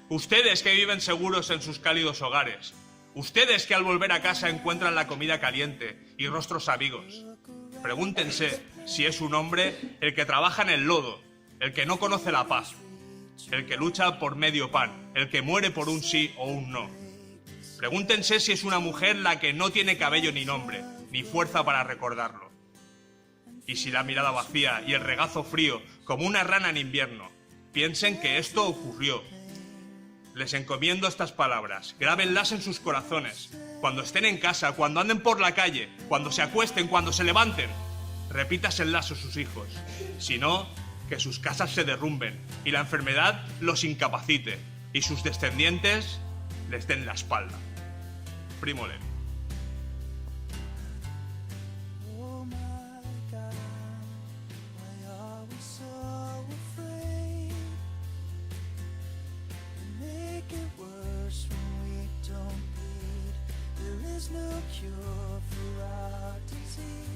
Ustedes que viven seguros en sus cálidos hogares. Ustedes que al volver a casa encuentran la comida caliente y rostros amigos. Pregúntense si es un hombre el que trabaja en el lodo, el que no conoce la paz, el que lucha por medio pan, el que muere por un sí o un no. Pregúntense si es una mujer la que no tiene cabello ni nombre, ni fuerza para recordarlo. Y si la mirada vacía y el regazo frío como una rana en invierno, piensen que esto ocurrió. Les encomiendo estas palabras, grábenlas en sus corazones. Cuando estén en casa, cuando anden por la calle, cuando se acuesten, cuando se levanten, repítaselas a sus hijos. Si no, que sus casas se derrumben y la enfermedad los incapacite y sus descendientes les den la espalda. Primo Levi. Oh my God, why are we so afraid? We make it worse when we don't bleed. There is no cure for our disease.